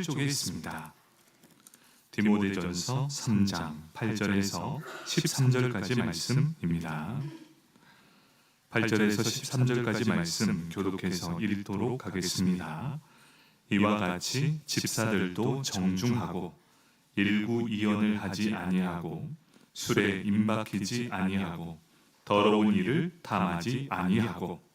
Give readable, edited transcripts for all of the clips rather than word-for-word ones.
쪽에 있습니다. 디모데전서 3장 8절에서 13절까지 말씀입니다. 8절에서 13절까지 말씀 교독해서 읽도록 하겠습니다. 이와 같이 집사들도 정중하고 일구이연을 하지 아니하고 술에 임박히지 아니하고 더러운 일을 탐하지 아니하고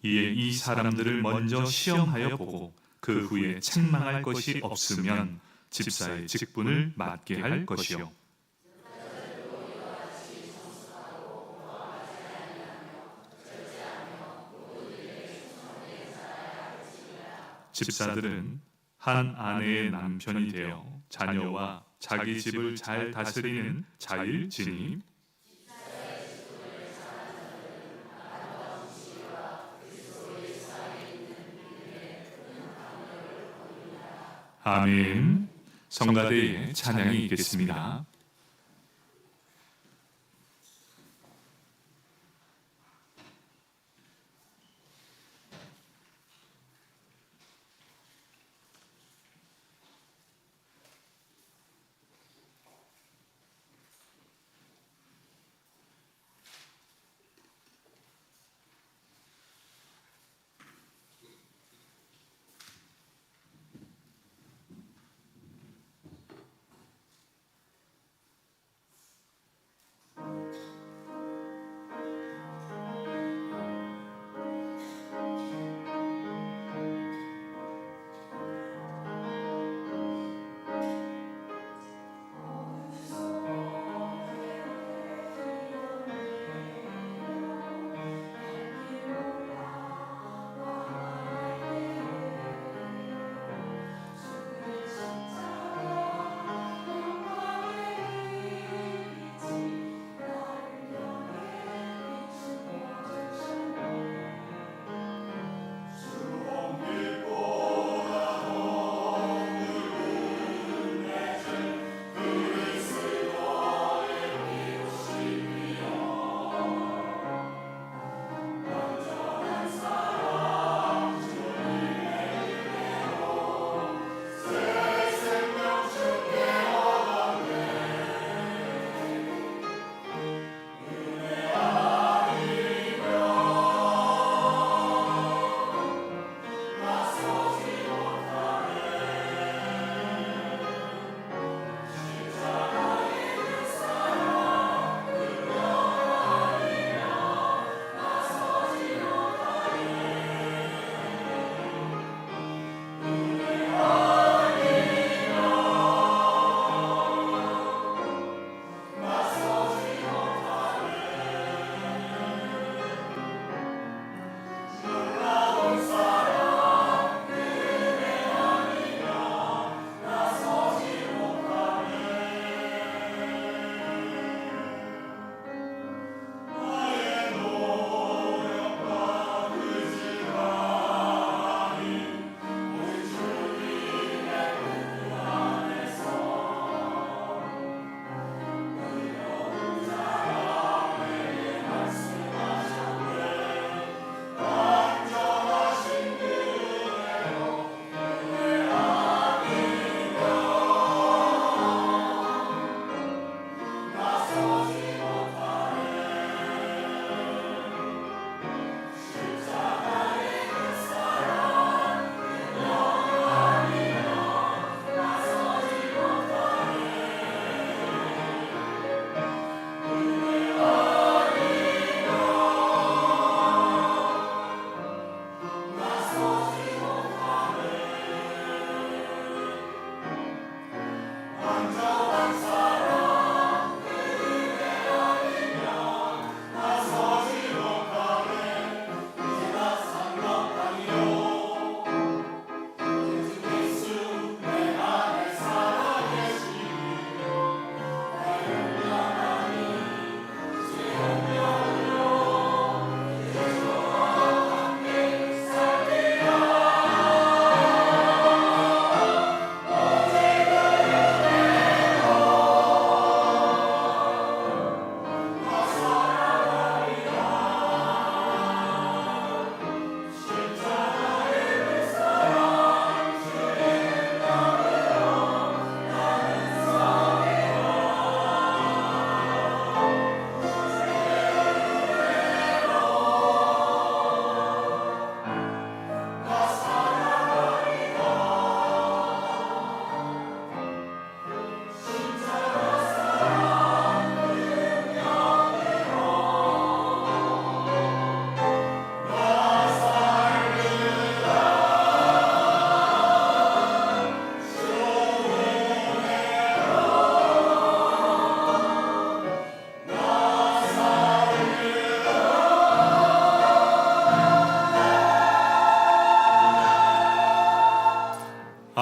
이에 이 사람들을 먼저 시험하여 보고 그 후에 책망할 것이 없으면 집사의 직분을 맡게 할 것이요 집사들은 한 아내의 남편이 되어 자녀와 자기 집을 잘 다스리는 자일지니 아멘. 성가대에 찬양이 있겠습니다.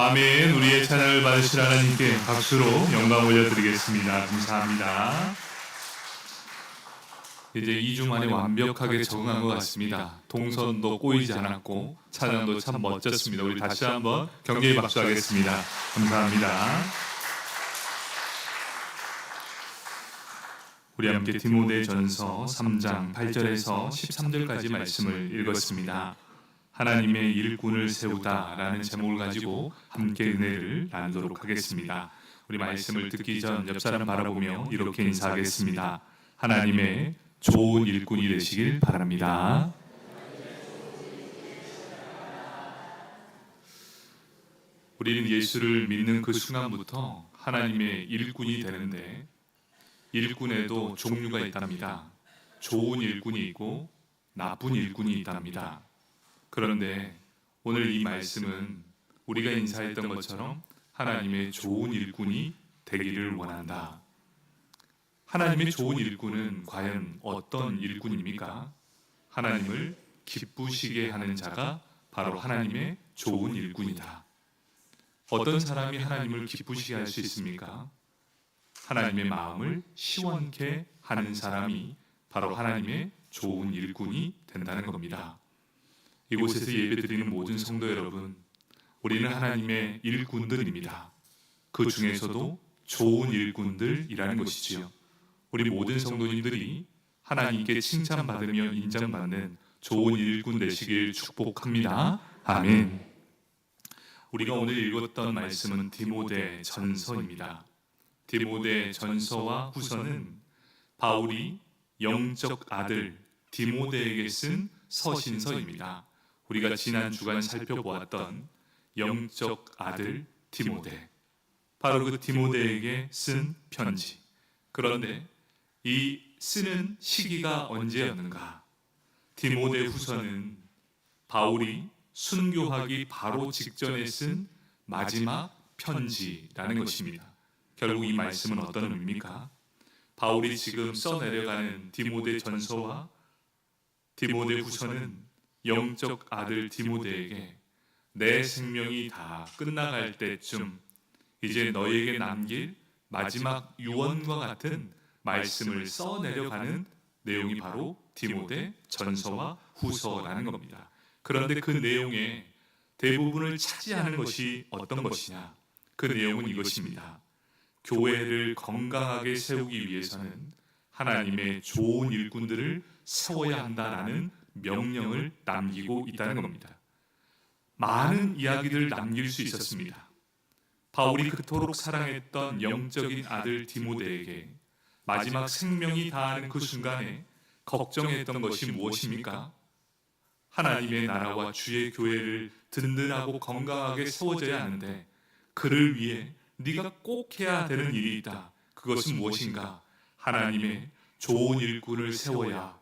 아멘. 우리의 찬양을 받으실 하나님께 박수로 영광 올려드리겠습니다. 감사합니다. 이제 2주 만에 완벽하게 적응한 것 같습니다. 동선도 꼬이지 않았고 찬양도 참 멋졌습니다. 우리 다시 한번 격려의 박수하겠습니다. 감사합니다. 우리 함께 디모데전서 3장 8절에서 13절까지 말씀을 읽었습니다. 하나님의 일꾼을 세우다라는 제목을 가지고 함께 은혜를 나누도록 하겠습니다. 우리 말씀을 듣기 전 옆 사람 바라보며 이렇게 인사하겠습니다. 하나님의 좋은 일꾼이 되시길 바랍니다. 우리는 예수를 믿는 그 순간부터 하나님의 일꾼이 되는데 일꾼에도 종류가 있답니다. 좋은 일꾼이 있고 나쁜 일꾼이 있답니다. 그런데 오늘 이 말씀은 우리가 인사했던 것처럼 하나님의 좋은 일꾼이 되기를 원한다. 하나님의 좋은 일꾼은 과연 어떤 일꾼입니까? 하나님을 기쁘시게 하는 자가 바로 하나님의 좋은 일꾼이다. 어떤 사람이 하나님을 기쁘시게 할 수 있습니까? 하나님의 마음을 시원케 하는 사람이 바로 하나님의 좋은 일꾼이 된다는 겁니다. 이곳에서 예배드리는 모든 성도 여러분, 우리는 하나님의 일꾼들입니다. 그 중에서도 좋은 일꾼들이라는 것이지요. 우리 모든 성도님들이 하나님께 칭찬받으며 인정받는 좋은 일꾼 되시길 축복합니다. 아멘. 우리가 오늘 읽었던 말씀은 디모데 전서입니다. 디모데 전서와 후서는 바울이 영적 아들 디모데에게 쓴 서신서입니다. 우리가 지난 주간 살펴보았던 영적 아들 디모데, 바로 그 디모데에게 쓴 편지. 그런데 이 쓰는 시기가 언제였는가? 디모데 후서는 바울이 순교하기 바로 직전에 쓴 마지막 편지라는 것입니다. 결국 이 말씀은 어떤 의미입니까? 바울이 지금 써내려가는 디모데 전서와 디모데 후서는 영적 아들 디모데에게 내 생명이 다 끝나갈 때쯤 이제 너에게 남길 마지막 유언과 같은 말씀을 써내려가는 내용이 바로 디모데 전서와 후서라는 겁니다. 그런데 그 내용의 대부분을 차지하는 것이 어떤 것이냐? 그 내용은 이것입니다. 교회를 건강하게 세우기 위해서는 하나님의 좋은 일꾼들을 세워야 한다라는 명령을 남기고 있다는 겁니다. 많은 이야기를 남길 수 있었습니다. 바울이 그토록 사랑했던 영적인 아들 디모데에게 마지막 생명이 다하는 그 순간에 걱정했던 것이 무엇입니까? 하나님의 나라와 주의 교회를 든든하고 건강하게 세워져야 하는데 그를 위해 네가 꼭 해야 되는 일이 있다. 그것은 무엇인가? 하나님의 좋은 일꾼을 세워야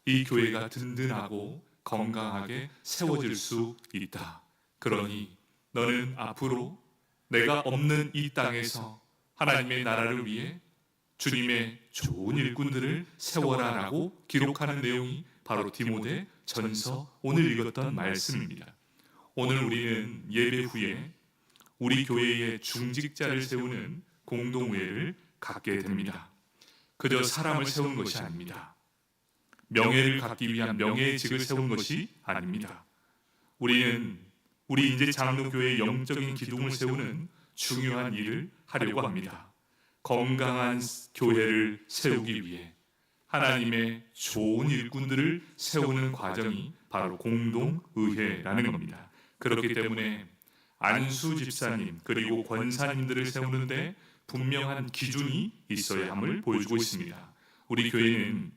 이 교회가 든든하고 건강하게 세워질 수 있다. 그러니 너는 앞으로 내가 없는 이 땅에서 하나님의 나라를 위해 주님의 좋은 일꾼들을 세워라라고 기록하는 내용이 바로 디모데 전서 오늘 읽었던 말씀입니다. 오늘 우리는 예배 후에 우리 교회의 중직자를 세우는 공동회를 갖게 됩니다. 그저 사람을 세우는 것이 아닙니다. 명예를 갖기 위한 명예의 직을 세운 것이 아닙니다. 우리는 우리 인제 장로교회의 영적인 기둥을 세우는 중요한 일을 하려고 합니다. 건강한 교회를 세우기 위해 하나님의 좋은 일꾼들을 세우는 과정이 바로 공동의회라는 겁니다. 그렇기 때문에 안수 집사님 그리고 권사님들을 세우는데 분명한 기준이 있어야 함을 보여주고 있습니다. 우리 교회는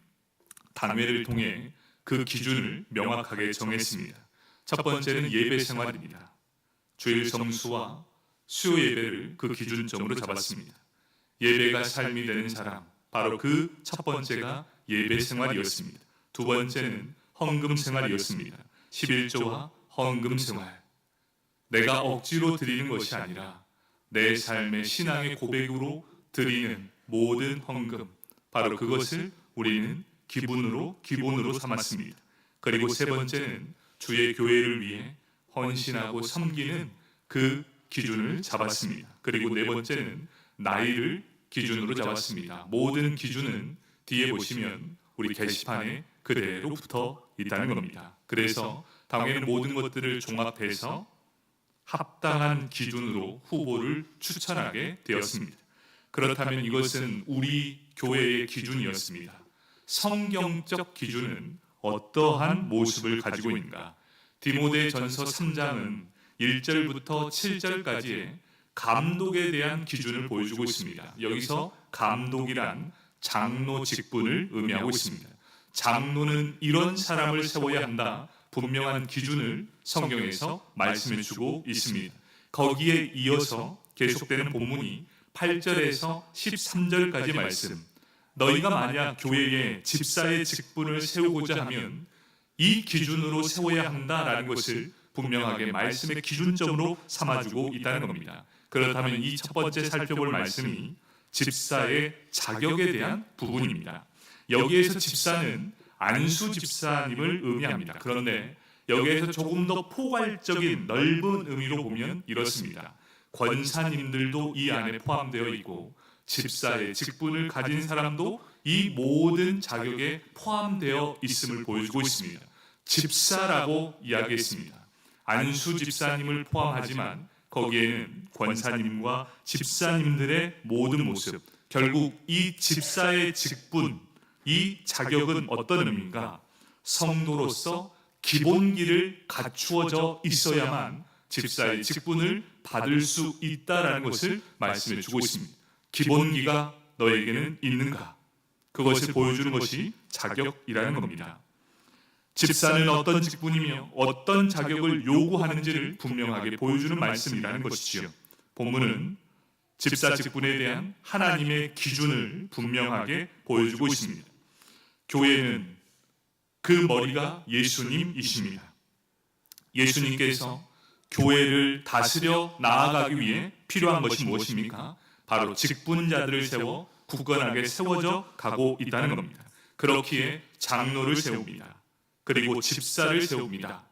단회를 통해 그 기준을 명확하게 정했습니다. 첫 번째는 예배 생활입니다. 주일 성수와 수요 예배를 그 기준점으로 잡았습니다. 예배가 삶이 되는 사람, 바로 그 첫 번째가 예배 생활이었습니다. 두 번째는 헌금 생활이었습니다. 11조와 헌금 생활. 내가 억지로 드리는 것이 아니라 내 삶의 신앙의 고백으로 드리는 모든 헌금, 바로 그것을 우리는 기본으로 삼았습니다. 그리고 세 번째는 주의 교회를 위해 헌신하고 섬기는 그 기준을 잡았습니다. 그리고 네 번째는 나이를 기준으로 잡았습니다. 모든 기준은 뒤에 보시면 우리 게시판에 그대로 붙어 있다는 겁니다. 그래서 당연히 모든 것들을 종합해서 합당한 기준으로 후보를 추천하게 되었습니다. 그렇다면 이것은 우리 교회의 기준이었습니다. 성경적 기준은 어떠한 모습을 가지고 있는가? 디모데전서 3장은 1절부터 7절까지의 감독에 대한 기준을 보여주고 있습니다. 여기서 감독이란 장로 직분을 의미하고 있습니다. 장로는 이런 사람을 세워야 한다, 분명한 기준을 성경에서 말씀해 주고 있습니다. 거기에 이어서 계속되는 본문이 8절에서 13절까지 말씀, 너희가 만약 교회에 집사의 직분을 세우고자 하면 이 기준으로 세워야 한다라는 것을 분명하게 말씀의 기준점으로 삼아주고 있다는 겁니다. 그렇다면 이 첫 번째 살펴볼 말씀이 집사의 자격에 대한 부분입니다. 여기에서 집사는 안수 집사님을 의미합니다. 그런데 여기에서 조금 더 포괄적인 넓은 의미로 보면 이렇습니다. 권사님들도 이 안에 포함되어 있고 집사의 직분을 가진 사람도 이 모든 자격에 포함되어 있음을 보여주고 있습니다. 집사라고 이야기했습니다. 안수 집사님을 포함하지만 거기에는 권사님과 집사님들의 모든 모습, 결국 이 집사의 직분, 이 자격은 어떤 의미인가? 성도로서 기본기를 갖추어져 있어야만 집사의 직분을 받을 수 있다라는 것을 말씀해 주고 있습니다. 기본기가 너에게는 있는가? 그것을 보여주는 것이 자격이라는 겁니다. 집사는 어떤 직분이며 어떤 자격을 요구하는지를 분명하게 보여주는 말씀이라는 것이지요. 본문은 집사 직분에 대한 하나님의 기준을 분명하게 보여주고 있습니다. 교회는 그 머리가 예수님이십니다. 예수님께서 교회를 다스려 나아가기 위해 필요한 것이 무엇입니까? 바로 직분자들을 세워 굳건하게 세워져 가고 있다는 겁니다. 그렇기에 장로를 세웁니다. 그리고 집사를 세웁니다.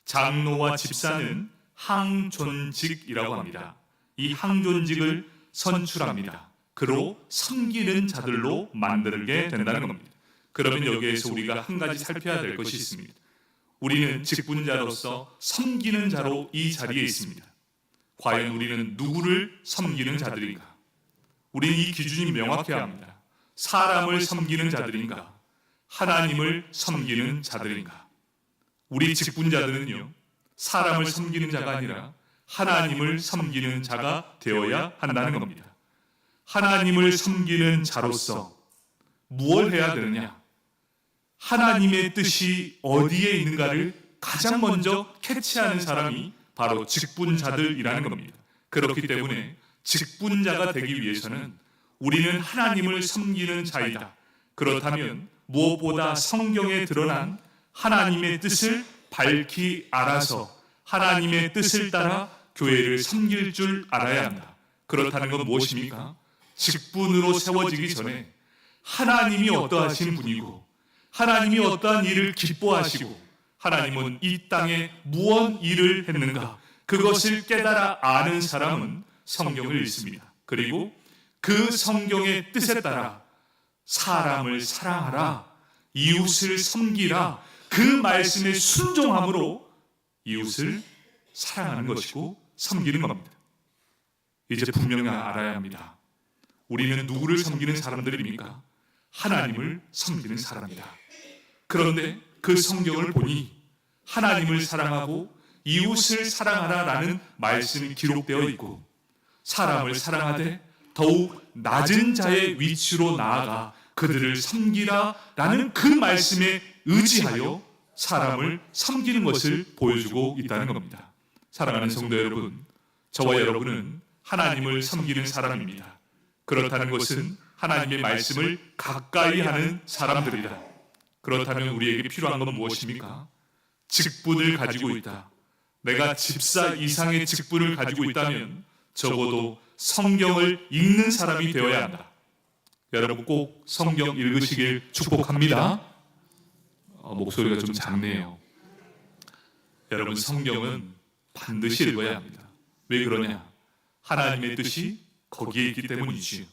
장로와 집사는 항존직이라고 합니다. 이 항존직을 선출합니다. 그로 섬기는 자들로 만들게 된다는 겁니다. 그러면 여기에서 우리가 한 가지 살펴야 될 것이 있습니다. 우리는 직분자로서 섬기는 자로 이 자리에 있습니다. 과연 우리는 누구를 섬기는 자들인가? 우리는 이 기준이 명확해야 합니다. 사람을 섬기는 자들인가? 하나님을 섬기는 자들인가? 우리 직분자들은요, 사람을 섬기는 자가 아니라 하나님을 섬기는 자가 되어야 한다는 겁니다. 하나님을 섬기는 자로서 무엇을 해야 되느냐? 하나님의 뜻이 어디에 있는가를 가장 먼저 캐치하는 사람이 바로 직분자들이라는 겁니다. 그렇기 때문에 직분자가 되기 위해서는 우리는 하나님을 섬기는 자이다. 그렇다면 무엇보다 성경에 드러난 하나님의 뜻을 밝히 알아서 하나님의 뜻을 따라 교회를 섬길 줄 알아야 한다. 그렇다는 건 무엇입니까? 직분으로 세워지기 전에 하나님이 어떠하신 분이고 하나님이 어떠한 일을 기뻐하시고 하나님은 이 땅에 무언 일을 했는가, 그것을 깨달아 아는 사람은 성경을 읽습니다. 그리고 그 성경의 뜻에 따라 사람을 사랑하라, 이웃을 섬기라, 그 말씀에 순종함으로 이웃을 사랑하는 것이고 섬기는 겁니다. 이제 분명히 알아야 합니다. 우리는 누구를 섬기는 사람들입니까? 하나님을 섬기는 사람이다. 그런데 그 성경을 보니 하나님을 사랑하고 이웃을 사랑하라라는 말씀이 기록되어 있고, 사람을 사랑하되 더욱 낮은 자의 위치로 나아가 그들을 섬기라라는 그 말씀에 의지하여 사람을 섬기는 것을 보여주고 있다는 겁니다. 사랑하는 성도 여러분, 저와 여러분은 하나님을 섬기는 사람입니다. 그렇다는 것은 하나님의 말씀을 가까이 하는 사람들이다. 그렇다면 우리에게 필요한 건 무엇입니까? 직분을 가지고 있다. 내가 집사 이상의 직분을 가지고 있다면 적어도 성경을 읽는 사람이 되어야 한다. 여러분 꼭 성경 읽으시길 축복합니다. 목소리가 좀 작네요. 여러분, 성경은 반드시 읽어야 합니다. 왜 그러냐? 하나님의 뜻이 거기에 있기 때문이지요.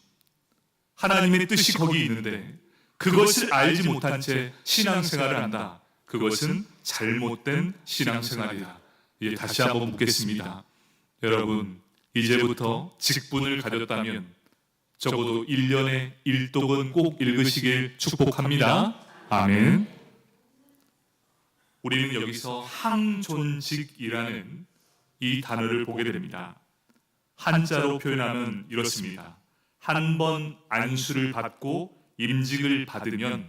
하나님의 뜻이 거기 있는데 그것을 알지 못한 채 신앙생활을 한다. 그것은 잘못된 신앙생활이다. 예, 다시 한번 묻겠습니다. 여러분, 이제부터 직분을 가졌다면 적어도 1년에 1독은 꼭 읽으시길 축복합니다. 아멘. 우리는 여기서 항존직이라는 이 단어를 보게 됩니다. 한자로 표현하면 이렇습니다. 한 번 안수를 받고 임직을 받으면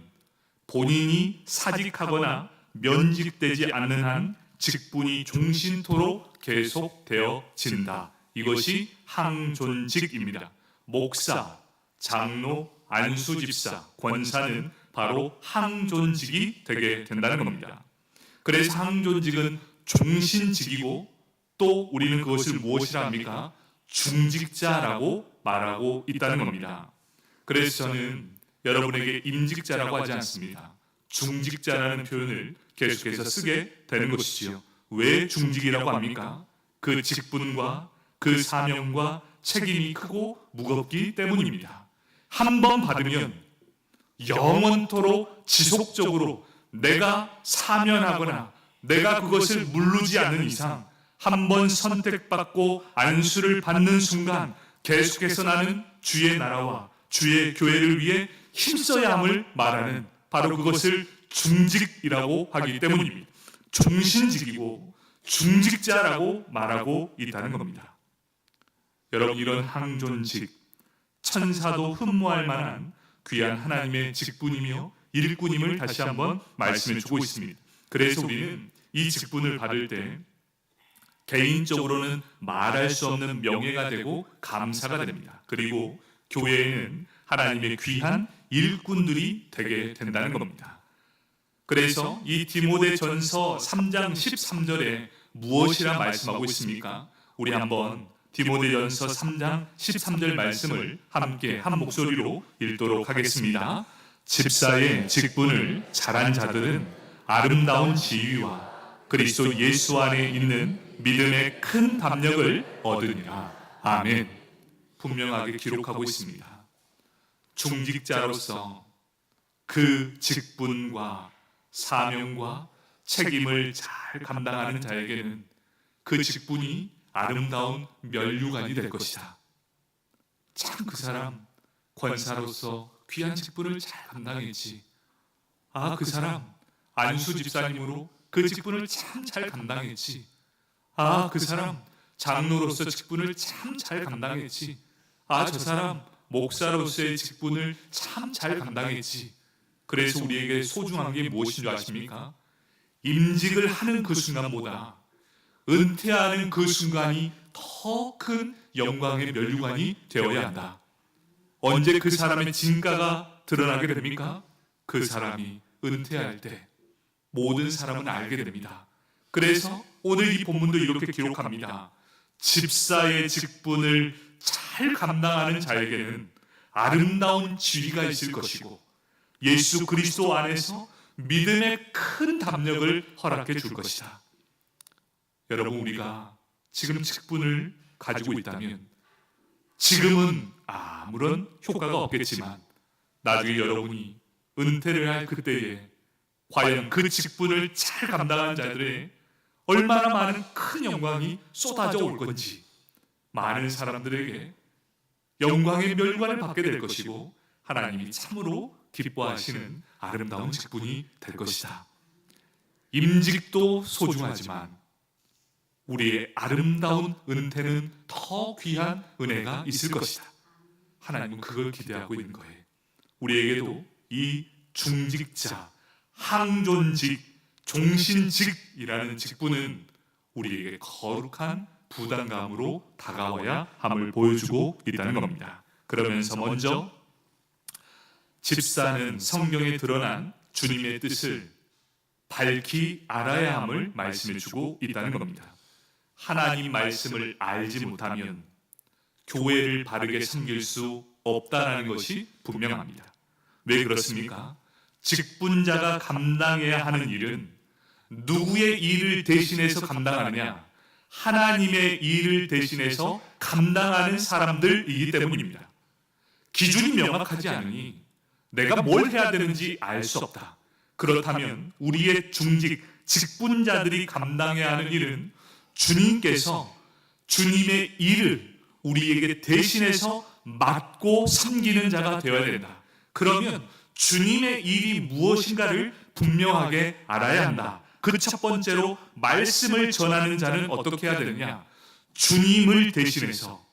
본인이 사직하거나 면직되지 않는 한 직분이 종신토록 계속되어진다. 이것이 항존직입니다. 목사, 장로, 안수집사, 권사는 바로 항존직이 되게 된다는 겁니다. 그래서 항존직은 종신직이고 또 우리는 그것을 무엇이라 합니까? 중직자라고 말하고 있다는 겁니다. 그래서 저는 여러분에게 임직자라고 하지 않습니다. 중직자라는 표현을 계속해서 쓰게 되는 것이지요. 왜 중직이라고 합니까? 그 직분과 그 사명과 책임이 크고 무겁기 때문입니다. 한 번 받으면 영원토록 지속적으로 내가 사면하거나 내가 그것을 물르지 않는 이상 한 번 선택받고 안수를 받는 순간 계속해서 나는 주의 나라와 주의 교회를 위해 힘써야 함을 말하는 바로 그것을 중직이라고 하기 때문입니다. 종신직이고 중직자라고 말하고 있다는 겁니다. 여러분, 이런 항존직, 천사도 흠모할 만한 귀한 하나님의 직분이며 일꾼임을 다시 한번 말씀해 주고 있습니다. 그래서 우리는 이 직분을 받을 때 개인적으로는 말할 수 없는 명예가 되고 감사가 됩니다. 그리고 교회에는 하나님의 귀한 일꾼들이 되게 된다는 겁니다. 그래서 이 디모데전서 3장 13절에 무엇이라 말씀하고 있습니까? 우리 한번 디모데전서 3장 13절 말씀을 함께 한 목소리로 읽도록 하겠습니다. 집사의 직분을 잘한 자들은 아름다운 지위와 그리스도 예수 안에 있는 믿음의 큰 담력을 얻으니라. 아멘. 분명하게 기록하고 있습니다. 중직자로서 그 직분과 사명과 책임을 잘 감당하는 자에게는 그 직분이 아름다운 면류관이 될 것이다. 참 그 사람 권사로서 귀한 직분을 잘 감당했지. 아, 그 사람 안수 집사님으로 그 직분을 참 잘 감당했지. 아, 그 사람 장로로서 직분을 참 잘 감당했지. 아, 저 사람 목사로서의 직분을 참 잘 감당했지. 그래서 우리에게 소중한 게 무엇인 줄 아십니까? 임직을 하는 그 순간보다 은퇴하는 그 순간이 더 큰 영광의 면류관이 되어야 한다. 언제 그 사람의 진가가 드러나게 됩니까? 그 사람이 은퇴할 때 모든 사람은 알게 됩니다. 그래서 오늘 이 본문도 이렇게 기록합니다. 집사의 직분을 잘 감당하는 자에게는 아름다운 지위가 있을 것이고 예수 그리스도 안에서 믿음의 큰 담력을 허락해 줄 것이다. 여러분, 우리가 지금 직분을 가지고 있다면 지금은 아무런 효과가 없겠지만 나중에 여러분이 은퇴를 할 그때에 과연 그 직분을 잘 감당한 자들의 얼마나 많은 큰 영광이 쏟아져 올 건지 많은 사람들에게 영광의 면류관을 받게 될 것이고 하나님이 참으로 기뻐하시는 아름다운 직분이 될 것이다. 임직도 소중하지만 우리의 아름다운 은퇴는 더 귀한 은혜가 있을 것이다. 하나님은 그걸 기대하고 있는 거예요. 우리에게도 이 중직자, 항존직, 종신직이라는 직분은 우리에게 거룩한 부담감으로 다가와야 함을 보여주고 있다는 겁니다. 그러면서 먼저 집사는 성경에 드러난 주님의 뜻을 밝히 알아야 함을 말씀해 주고 있다는 겁니다. 하나님 말씀을 알지 못하면 교회를 바르게 섬길 수 없다는 것이 분명합니다. 왜 그렇습니까? 직분자가 감당해야 하는 일은 누구의 일을 대신해서 감당하느냐? 하나님의 일을 대신해서 감당하는 사람들이기 때문입니다. 기준이 명확하지 않으니 내가 뭘 해야 되는지 알 수 없다. 그렇다면 우리의 중직, 직분자들이 감당해야 하는 일은 주님께서 주님의 일을 우리에게 대신해서 맡고 섬기는 자가 되어야 된다. 그러면 주님의 일이 무엇인가를 분명하게 알아야 한다. 그 첫 번째로 말씀을 전하는 자는 어떻게 해야 되느냐? 주님을 대신해서,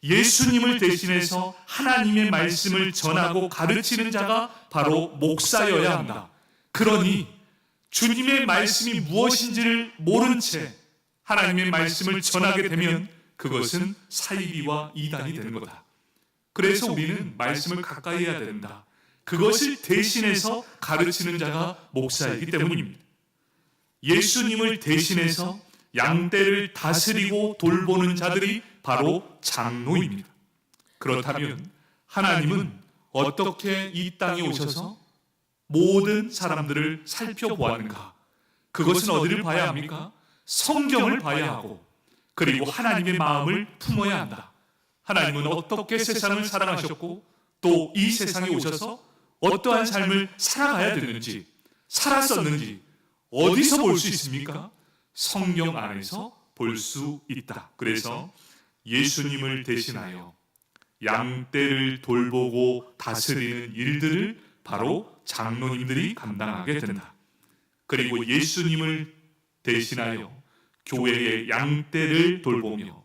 예수님을 대신해서 하나님의 말씀을 전하고 가르치는 자가 바로 목사여야 한다. 그러니 주님의 말씀이 무엇인지를 모른 채 하나님의 말씀을 전하게 되면 그것은 사이비와 이단이 되는 거다. 그래서 우리는 말씀을 가까이 해야 된다. 그것을 대신해서 가르치는 자가 목사이기 때문입니다. 예수님을 대신해서 양떼를 다스리고 돌보는 자들이 바로 장로입니다. 그렇다면 하나님은 어떻게 이 땅에 오셔서 모든 사람들을 살펴보았는가? 그것은 어디를 봐야 합니까? 성경을 봐야 하고, 그리고 하나님의 마음을 품어야 한다. 하나님은 어떻게 세상을 사랑하셨고 또 이 세상에 오셔서 어떠한 삶을 살아가야 되는지, 살았었는지 어디서 볼 수 있습니까? 성경 안에서 볼 수 있다. 그래서 예수님을 대신하여 양떼를 돌보고 다스리는 일들을 바로 장로님들이 감당하게 된다. 그리고 예수님을 대신하여 교회의 양떼를 돌보며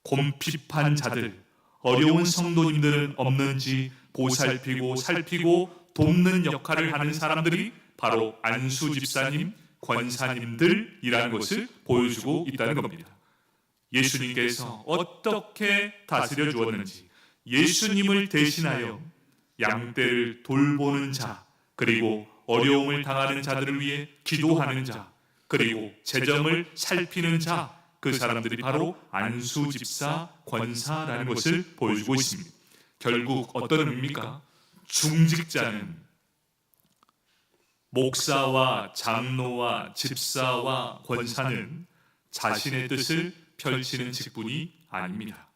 곰핍한 자들, 어려운 성도님들은 없는지 보살피고 살피고 돕는 역할을 하는 사람들이 바로 안수 집사님, 권사님들이라는 것을 보여주고 있다는 겁니다. 예수님께서 어떻게 다스려 주었는지, 예수님을 대신하여 양떼를 돌보는 자, 그리고 어려움을 당하는 자들을 위해 기도하는 자, 그리고 재정을 살피는 자, 그 사람들이 바로 안수 집사, 권사라는 것을 보여주고 있습니다. 결국 어떤 의미입니까? 중직자는 목사와 장로와 집사와 권사는 자신의 뜻을 펼치는 직분이 아닙니다.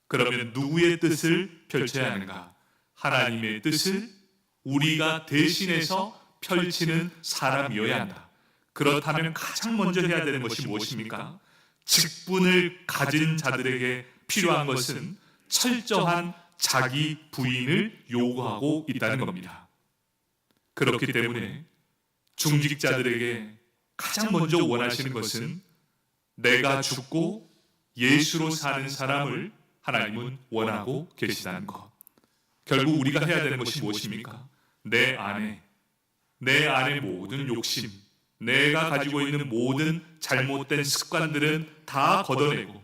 그러면 누구의 뜻을 펼쳐야 하는가? 하나님의 뜻을 우리가 대신해서 펼치는 사람이어야 한다. 그렇다면 가장 먼저 해야 되는 것이 무엇입니까? 직분을 가진 자들에게 필요한 것은 철저한 자기 부인을 요구하고 있다는 겁니다. 그렇기 때문에 중직자들에게 가장 먼저 원하시는 것은 내가 죽고 예수로 사는 사람을 하나님은 원하고 계시다는 것. 결국 우리가 해야 되는 것이 무엇입니까? 내 안의 모든 욕심, 내가 가지고 있는 모든 잘못된 습관들은 다 걷어내고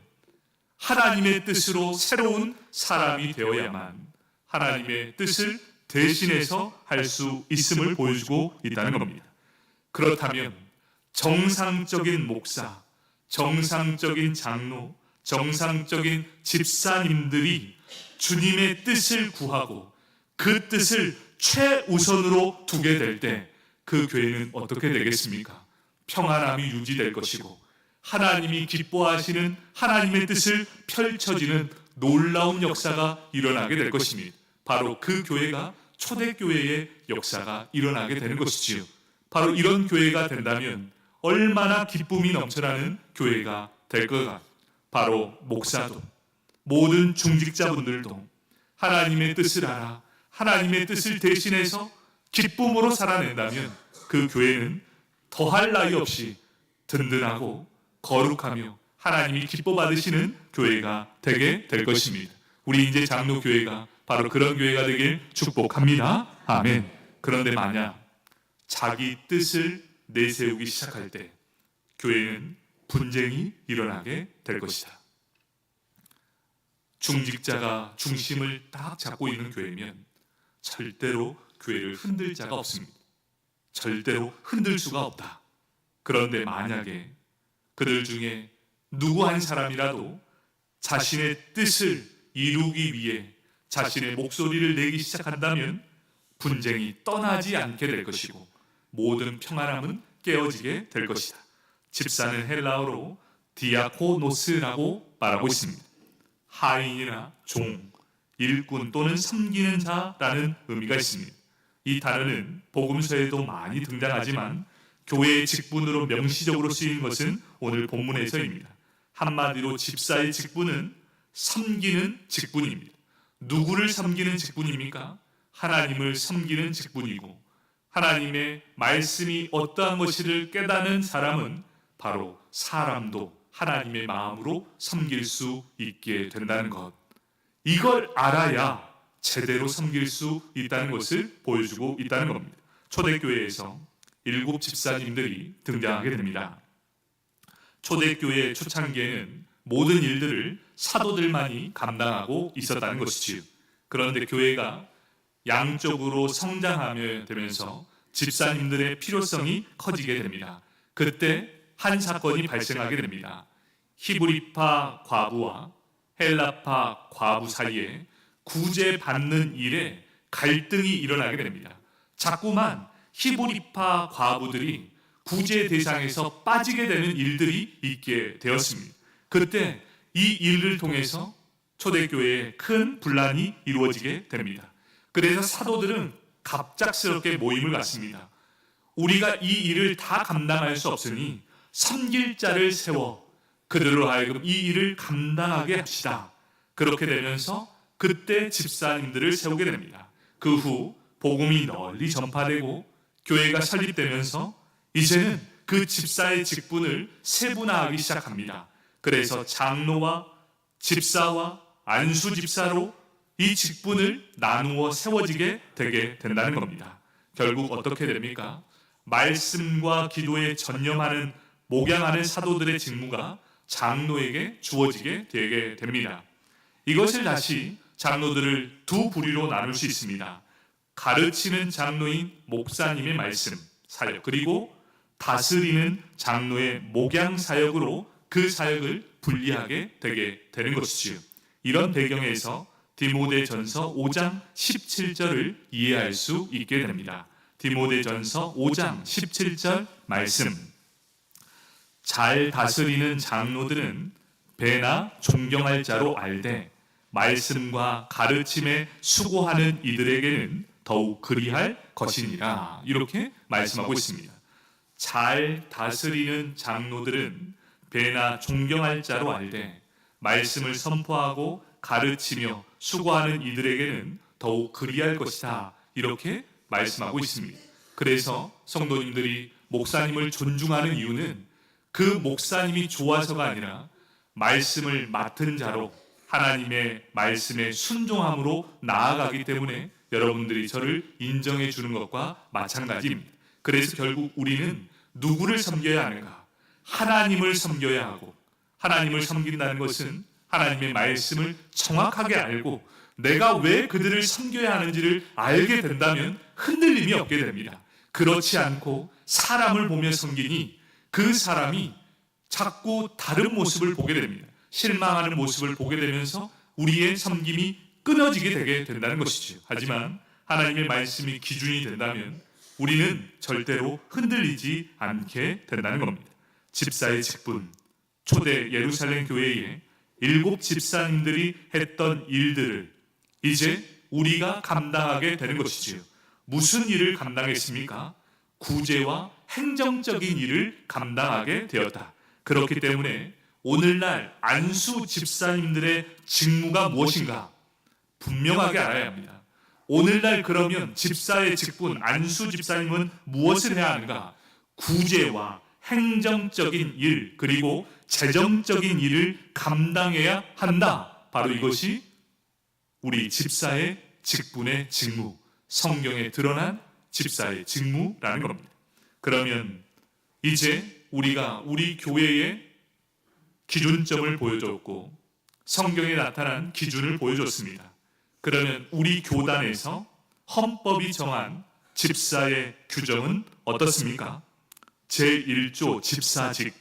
하나님의 뜻으로 새로운 사람이 되어야만 하나님의 뜻을 대신해서 할 수 있음을 보여주고 있다는 겁니다. 그렇다면 정상적인 목사, 정상적인 장로, 정상적인 집사님들이 주님의 뜻을 구하고 그 뜻을 최우선으로 두게 될 때 그 교회는 어떻게 되겠습니까? 평안함이 유지될 것이고 하나님이 기뻐하시는 하나님의 뜻을 펼쳐지는 놀라운 역사가 일어나게 될 것입니다. 바로 그 교회가 초대교회의 역사가 일어나게 되는 것이지요. 바로 이런 교회가 된다면 얼마나 기쁨이 넘쳐나는 교회가 될 거가, 바로 목사도 모든 중직자분들도 하나님의 뜻을 알아 하나님의 뜻을 대신해서 기쁨으로 살아낸다면 그 교회는 더할 나위 없이 든든하고 거룩하며 하나님이 기뻐 받으시는 교회가 되게 될 것입니다. 우리 이제 장로교회가 바로 그런 교회가 되길 축복합니다. 아멘. 그런데 만약 자기 뜻을 내세우기 시작할 때 교회는 분쟁이 일어나게 될 것이다. 중직자가 중심을 딱 잡고 있는 교회면 절대로 교회를 흔들 자가 없습니다. 절대로 흔들 수가 없다. 그런데 만약에 그들 중에 누구 한 사람이라도 자신의 뜻을 이루기 위해 자신의 목소리를 내기 시작한다면 분쟁이 떠나지 않게 될 것이고 모든 평안함은 깨어지게 될 것이다. 집사는 헬라어로 디아코노스라고 말하고 있습니다. 하인이나 종, 일꾼 또는 섬기는 자라는 의미가 있습니다. 이 단어는 복음서에도 많이 등장하지만 교회의 직분으로 명시적으로 쓰인 것은 오늘 본문에서입니다. 한마디로 집사의 직분은 섬기는 직분입니다. 누구를 섬기는 직분입니까? 하나님을 섬기는 직분이고, 하나님의 말씀이 어떠한 것인지를 깨닫는 사람은 바로 사람도 하나님의 마음으로 섬길 수 있게 된다는 것, 이걸 알아야 제대로 섬길 수 있다는 것을 보여주고 있다는 겁니다. 초대교회에서 7 집사님들이 등장하게 됩니다. 초대교회 초창기에는 모든 일들을 사도들만이 감당하고 있었다는 것이지요. 그런데 교회가 양쪽으로 성장하며 되면서 집사님들의 필요성이 커지게 됩니다. 그때 한 사건이 발생하게 됩니다. 히브리파 과부와 헬라파 과부 사이에 구제받는 일에 갈등이 일어나게 됩니다. 자꾸만 히브리파 과부들이 구제 대상에서 빠지게 되는 일들이 있게 되었습니다. 그때 이 일을 통해서 초대교회에 큰 분란이 이루어지게 됩니다. 그래서 사도들은 갑작스럽게 모임을 갖습니다. 우리가 이 일을 다 감당할 수 없으니 섬길 자를 세워 그들로 하여금 이 일을 감당하게 합시다. 그렇게 되면서 그때 집사님들을 세우게 됩니다. 그 후 복음이 널리 전파되고 교회가 설립되면서 이제는 그 집사의 직분을 세분화하기 시작합니다. 그래서 장로와 집사와 안수 집사로 이 직분을 나누어 세워지게 되게 된다는 겁니다. 결국 어떻게 됩니까? 말씀과 기도에 전념하는 목양하는 사도들의 직무가 장로에게 주어지게 되게 됩니다. 이것을 다시 장로들을 두 부류로 나눌 수 있습니다. 가르치는 장로인 목사님의 말씀 사역, 그리고 다스리는 장로의 목양 사역으로 그 사역을 분리하게 되게 되는 것이지요. 이런 배경에서 디모데전서 5장 17절을 이해할 수 있게 됩니다. 디모데전서 5장 17절 말씀. 잘 다스리는 장로들은 배나 존경할 자로 알되 말씀과 가르침에 수고하는 이들에게는 더욱 그리할 것이니라. 이렇게 말씀하고 있습니다. 잘 다스리는 장로들은 배나 존경할 자로 알되 말씀을 선포하고 가르치며 수고하는 이들에게는 더욱 그리할 것이다. 이렇게 말씀하고 있습니다. 그래서 성도님들이 목사님을 존중하는 이유는 그 목사님이 좋아서가 아니라 말씀을 맡은 자로 하나님의 말씀에 순종함으로 나아가기 때문에 여러분들이 저를 인정해 주는 것과 마찬가지입니다. 그래서 결국 우리는 누구를 섬겨야 하는가? 하나님을 섬겨야 하고, 하나님을 섬긴다는 것은 하나님의 말씀을 정확하게 알고 내가 왜 그들을 섬겨야 하는지를 알게 된다면 흔들림이 없게 됩니다. 그렇지 않고 사람을 보며 섬기니 그 사람이 자꾸 다른 모습을 보게 됩니다. 실망하는 모습을 보게 되면서 우리의 섬김이 끊어지게 되게 된다는 것이죠. 하지만 하나님의 말씀이 기준이 된다면 우리는 절대로 흔들리지 않게 된다는 겁니다. 집사의 직분, 초대 예루살렘 교회에 7 집사님들이 했던 일들을 이제 우리가 감당하게 되는 것이지요. 무슨 일을 감당했습니까? 구제와 행정적인 일을 감당하게 되었다. 그렇기 때문에 오늘날 안수 집사님들의 직무가 무엇인가 분명하게 알아야 합니다. 오늘날 그러면 집사의 직분, 안수 집사님은 무엇을 해야 하는가? 구제와 행정적인 일, 그리고 재정적인 일을 감당해야 한다. 바로 이것이 우리 집사의 직분의 직무, 성경에 드러난 집사의 직무라는 겁니다. 그러면 이제 우리가 우리 교회의 기준점을 보여줬고 성경에 나타난 기준을 보여줬습니다. 그러면 우리 교단에서 헌법이 정한 집사의 규정은 어떻습니까? 제1조 집사직.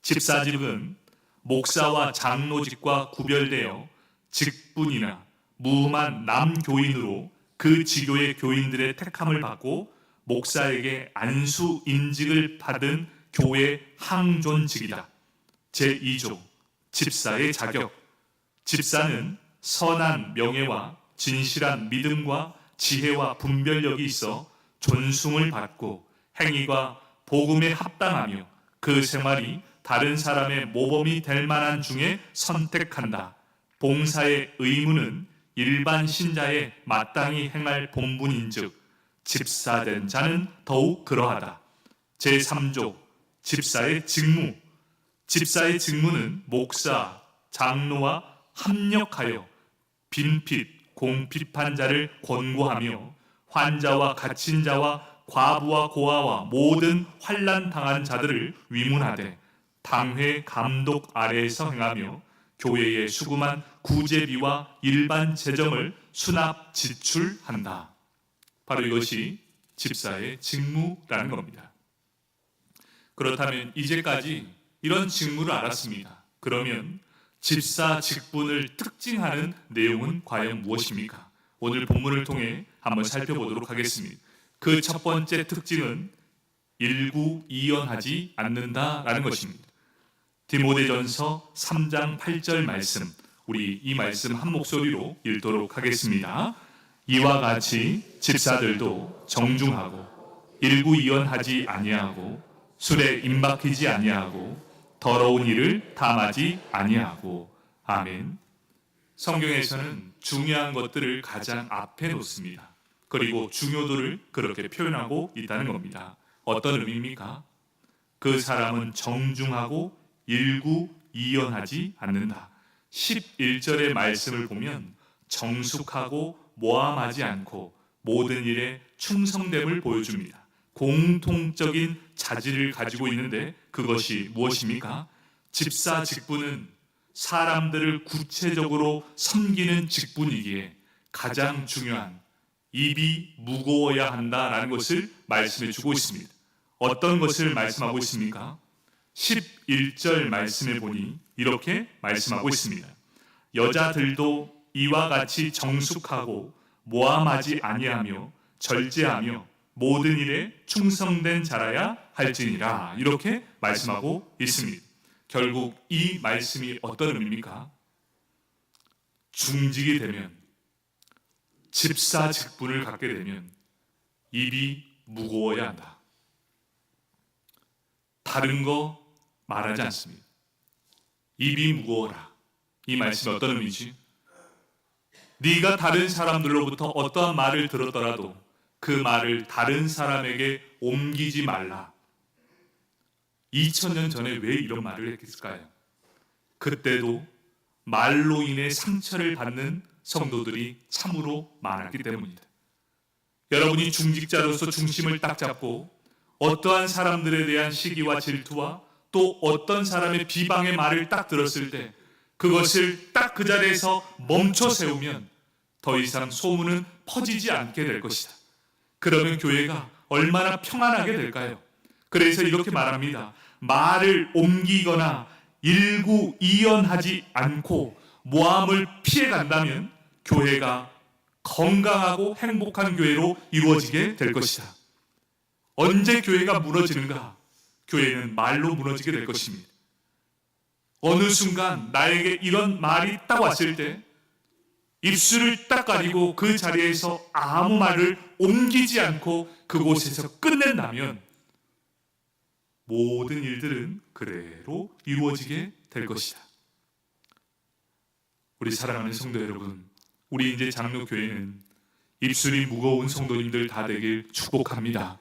집사직은 목사와 장로직과 구별되어 직분이나 무흠한 남교인으로 그 지교의 교인들의 택함을 받고 목사에게 안수 인직을 받은 교회 항존직이다. 제2조 집사의 자격. 집사는 선한 명예와 진실한 믿음과 지혜와 분별력이 있어 존숭을 받고 행위가 복음에 합당하며 그 생활이 다른 사람의 모범이 될 만한 중에 선택한다. 봉사의 의무는 일반 신자의 마땅히 행할 본분인즉 집사된 자는 더욱 그러하다. 제3조 집사의 직무. 집사의 직무는 목사, 장로와 합력하여 빈핍, 공핍한 자를 권고하며 환자와 갇힌 자와 과부와 고아와 모든 환난 당한 자들을 위문하되 당회 감독 아래에서 행하며 교회에 수금한 구제비와 일반 재정을 수납 지출한다. 바로 이것이 집사의 직무라는 겁니다. 그렇다면 이제까지 이런 직무를 알았습니다. 그러면 집사 직분을 특징하는 내용은 과연 무엇입니까? 오늘 본문을 통해 한번 살펴보도록 하겠습니다. 그 첫 번째 특징은 일구이연하지 않는다라는 것입니다. 디모데전서 3장 8절 말씀, 우리 이 말씀 한 목소리로 읽도록 하겠습니다. 이와 같이 집사들도 정중하고 일구이연하지 아니하고 술에 임박히지 아니하고 더러운 일을 탐하지 아니하고. 아멘. 성경에서는 중요한 것들을 가장 앞에 놓습니다. 그리고 중요도를 그렇게 표현하고 있다는 겁니다. 어떤 의미입니까? 그 사람은 정중하고 일구이연하지 않는다. 11절의 말씀을 보면 정숙하고 모함하지 않고 모든 일에 충성됨을 보여줍니다. 공통적인 자질을 가지고 있는데 그것이 무엇입니까? 집사 직분은 사람들을 구체적으로 섬기는 직분이기에 가장 중요한 입이 무거워야 한다라는 것을 말씀해 주고 있습니다. 어떤 것을 말씀하고 있습니까? 11절 말씀에 보니 이렇게 말씀하고 있습니다. 여자들도 이와 같이 정숙하고 모함하지 아니하며 절제하며 모든 일에 충성된 자라야 할지니라. 이렇게 말씀하고 있습니다. 결국 이 말씀이 어떤 의미입니까? 중직이 되면, 집사 직분을 갖게 되면 입이 무거워야 한다. 다른 거 말하지 않습니다. 입이 무거워라. 이 말씀이 어떤 의미지? 네가 다른 사람들로부터 어떠한 말을 들었더라도 그 말을 다른 사람에게 옮기지 말라. 2000년 전에 왜 이런 말을 했을까요? 그때도 말로 인해 상처를 받는 성도들이 참으로 많았기 때문입니다. 여러분이 중직자로서 중심을 딱 잡고 어떠한 사람들에 대한 시기와 질투와 또 어떤 사람의 비방의 말을 딱 들었을 때 그것을 딱 그 자리에서 멈춰 세우면 더 이상 소문은 퍼지지 않게 될 것이다. 그러면 교회가 얼마나 평안하게 될까요? 그래서 이렇게 말합니다. 말을 옮기거나 일구이연하지 않고 모함을 피해 간다면 교회가 건강하고 행복한 교회로 이루어지게 될 것이다. 언제 교회가 무너지는가? 교회는 말로 무너지게 될 것입니다. 어느 순간 나에게 이런 말이 딱 왔을 때 입술을 딱 가리고 그 자리에서 아무 말을 옮기지 않고 그곳에서 끝낸다면 모든 일들은 그대로 이루어지게 될 것이다. 우리 사랑하는 성도 여러분, 우리 이제 장로교회는 입술이 무거운 성도님들 다 되길 축복합니다.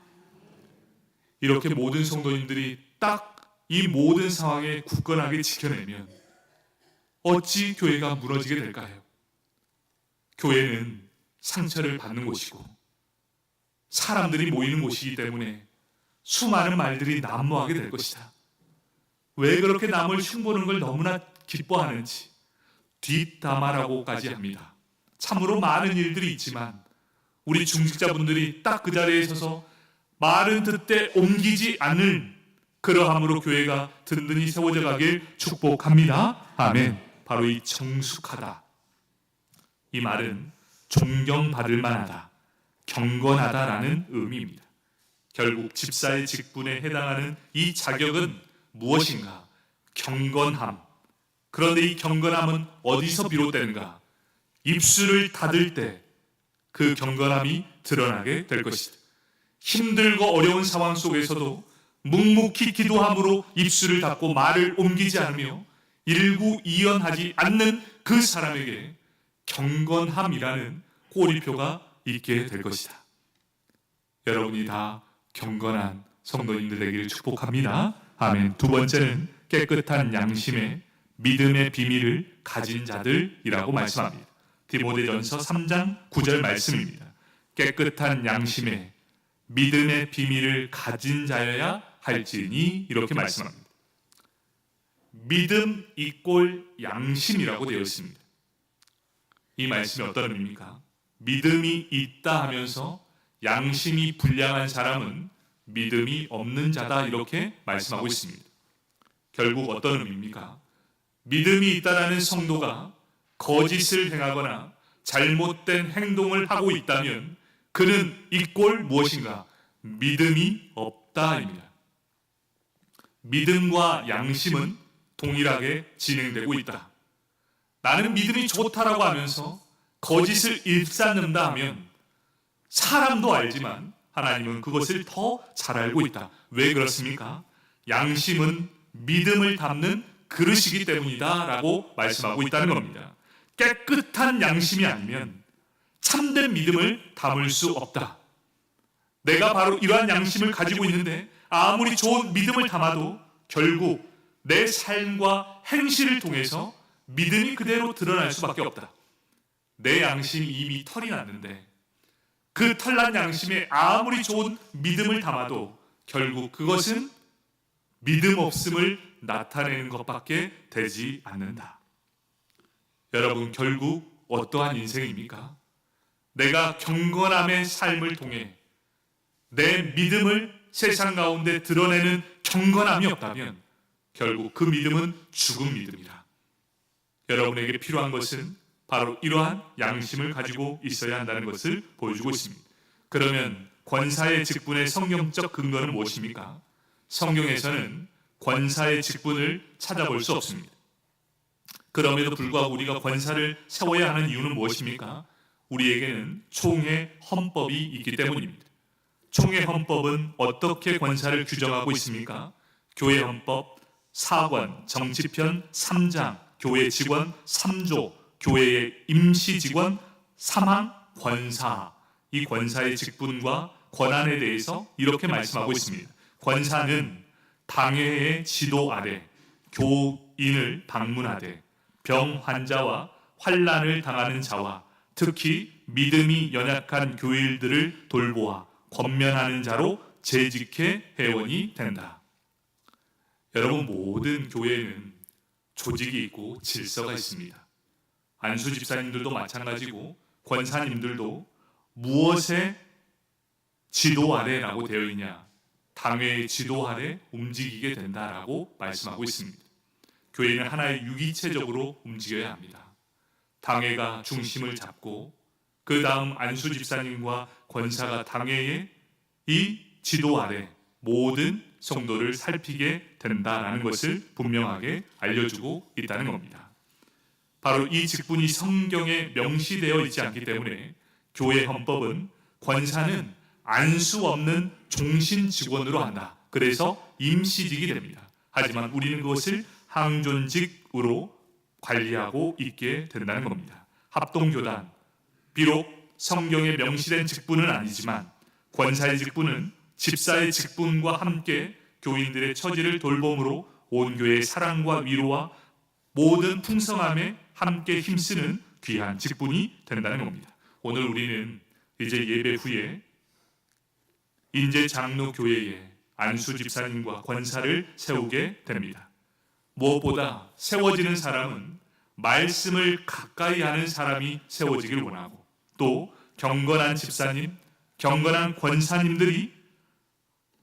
이렇게 모든 성도님들이 딱 이 모든 상황에 굳건하게 지켜내면 어찌 교회가 무너지게 될까요? 교회는 상처를 받는 곳이고 사람들이 모이는 곳이기 때문에 수많은 말들이 난무하게 될 것이다. 왜 그렇게 남을 흉보는 걸 너무나 기뻐하는지 뒷담화라고까지 합니다. 참으로 많은 일들이 있지만 우리 중직자분들이 딱 그 자리에 서서 말은 듣되 옮기지 않을 그러함으로 교회가 든든히 세워져 가길 축복합니다. 아멘. 바로 이 정숙하다, 이 말은 존경받을 만하다, 경건하다라는 의미입니다. 결국 집사의 직분에 해당하는 이 자격은 무엇인가? 경건함. 그런데 이 경건함은 어디서 비롯되는가? 입술을 닫을 때 그 경건함이 드러나게 될 것이다. 힘들고 어려운 상황 속에서도 묵묵히 기도함으로 입술을 닫고 말을 옮기지 않으며 일구이연하지 않는 그 사람에게 경건함이라는 꼬리표가 있게 될 것이다. 여러분이 다 경건한 성도님들 되기를 축복합니다. 아멘. 두 번째는 깨끗한 양심의 믿음의 비밀을 가진 자들이라고 말씀합니다. 디모데전서 3장 9절 말씀입니다. 깨끗한 양심의 믿음의 비밀을 가진 자여야 할지니 이렇게 말씀합니다. 믿음 이꼴 양심이라고 되어 있습니다. 이 말씀이 어떤 의미입니까? 믿음이 있다 하면서 양심이 불량한 사람은 믿음이 없는 자다 이렇게 말씀하고 있습니다. 결국 어떤 의미입니까? 믿음이 있다라는 성도가 거짓을 행하거나 잘못된 행동을 하고 있다면 그는 이꼴 무엇인가? 믿음이 없다입니다. 믿음과 양심은 동일하게 진행되고 있다. 나는 믿음이 좋다라고 하면서 거짓을 일삼는다 하면 사람도 알지만 하나님은 그것을 더 잘 알고 있다. 왜 그렇습니까? 양심은 믿음을 담는 그릇이기 때문이다 라고 말씀하고 있다는 겁니다. 깨끗한 양심이 아니면 참된 믿음을 담을 수 없다. 내가 바로 이러한 양심을 가지고 있는데 아무리 좋은 믿음을 담아도 결국 내 삶과 행실을 통해서 믿음이 그대로 드러날 수밖에 없다. 내 양심이 이미 털이 났는데 그 털난 양심에 아무리 좋은 믿음을 담아도 결국 그것은 믿음 없음을 나타내는 것밖에 되지 않는다. 여러분, 결국 어떠한 인생입니까? 내가 경건함의 삶을 통해 내 믿음을 세상 가운데 드러내는 경건함이 없다면 결국 그 믿음은 죽은 믿음이다. 여러분에게 필요한 것은 바로 이러한 양심을 가지고 있어야 한다는 것을 보여주고 있습니다. 그러면 권사의 직분의 성경적 근거는 무엇입니까? 성경에서는 권사의 직분을 찾아볼 수 없습니다. 그럼에도 불구하고 우리가 권사를 세워야 하는 이유는 무엇입니까? 우리에게는 총회 헌법이 있기 때문입니다. 총회 헌법은 어떻게 권사를 규정하고 있습니까? 교회 헌법 4권, 정치편 3장, 교회 직원 3조, 교회의 임시 직원 3항 권사. 이 권사의 직분과 권한에 대해서 이렇게 말씀하고 있습니다. 권사는 당회의 지도 아래 교인을 방문하되 병 환자와 환난을 당하는 자와 특히 믿음이 연약한 교일들을 돌보아 권면하는 자로 재직회 회원이 된다. 여러분, 모든 교회에는 조직이 있고 질서가 있습니다. 안수 집사님들도 마찬가지고 권사님들도 무엇의 지도 아래라고 되어 있냐? 당회의 지도 아래 움직이게 된다라고 말씀하고 있습니다. 교회는 하나의 유기체적으로 움직여야 합니다. 당회가 중심을 잡고 그 다음 안수 집사님과 권사가 당회의 이 지도 아래 모든 성도를 살피게 된다라는 것을 분명하게 알려주고 있다는 겁니다. 바로 이 직분이 성경에 명시되어 있지 않기 때문에 교회 헌법은 권사는 안수 없는 종신 직원으로 한다. 그래서 임시직이 됩니다. 하지만 우리는 그것을 항존직으로 관리하고 있게 된다는 겁니다. 합동교단, 비록 성경에 명시된 직분은 아니지만 권사의 직분은 집사의 직분과 함께 교인들의 처지를 돌봄으로 온 교회의 사랑과 위로와 모든 풍성함에 함께 힘쓰는 귀한 직분이 된다는 겁니다. 오늘 우리는 이제 예배 후에 인제 장로교회에 안수 집사님과 권사를 세우게 됩니다. 무엇보다 세워지는 사람은 말씀을 가까이 하는 사람이 세워지길 원하고 또 경건한 집사님, 경건한 권사님들이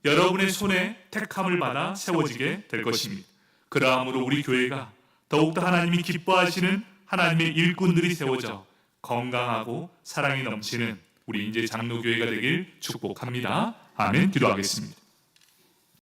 여러분의 손에 택함을 받아 세워지게 될 것입니다. 그러함으로 우리 교회가 더욱더 하나님이 기뻐하시는 하나님의 일꾼들이 세워져 건강하고 사랑이 넘치는 우리 인제 장로교회가 되길 축복합니다. 아멘 기도하겠습니다.